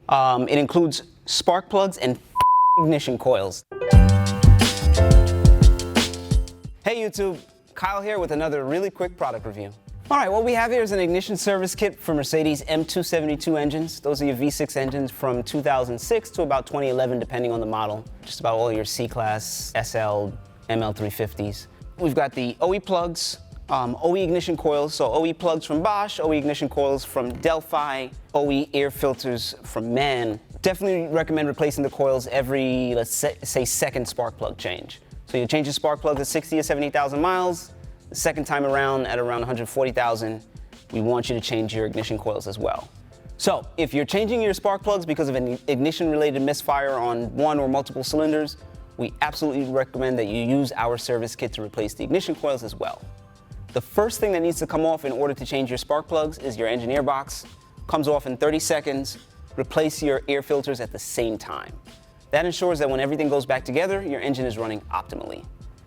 It includes spark plugs and ignition coils. Hey YouTube, Kyle here with another really quick product review. All right, what we have here is an ignition service kit for Mercedes M272 engines. Those are your V6 engines from 2006 to about 2011, depending on the model. Just about all your C-Class, SL, ML350s. We've got the OE plugs, OE ignition coils, so OE plugs from Bosch, OE ignition coils from Delphi, OE air filters from MAN. Definitely recommend replacing the coils every, let's say, second spark plug change. So you change your spark plugs at 60 or 70,000 miles. The second time around at around 140,000, we want you to change your ignition coils as well. So if you're changing your spark plugs because of an ignition-related misfire on one or multiple cylinders, we absolutely recommend that you use our service kit to replace the ignition coils as well. The first thing that needs to come off in order to change your spark plugs is your engine air box. Comes off in 30 seconds. Replace your air filters at the same time. That ensures that when everything goes back together, your engine is running optimally.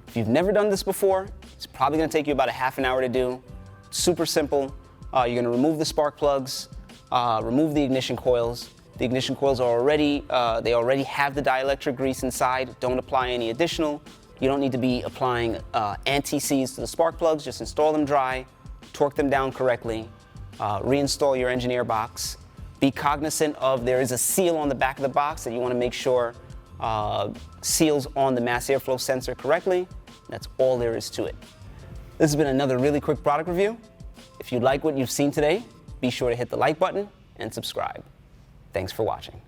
If you've never done this before, it's probably going to take you about a half an hour to do. Super simple. You're going to remove the spark plugs, remove the ignition coils. The ignition coils are already have the dielectric grease inside. Don't apply any additional. You don't need to be applying anti-seize to the spark plugs. Just install them dry, torque them down correctly, reinstall your engine air box. Be cognizant of there is a seal on the back of the box that you want to make sure seals on the mass airflow sensor correctly. That's all there is to it. This has been another really quick product review. If you like what you've seen today, be sure to hit the like button and subscribe. Thanks for watching.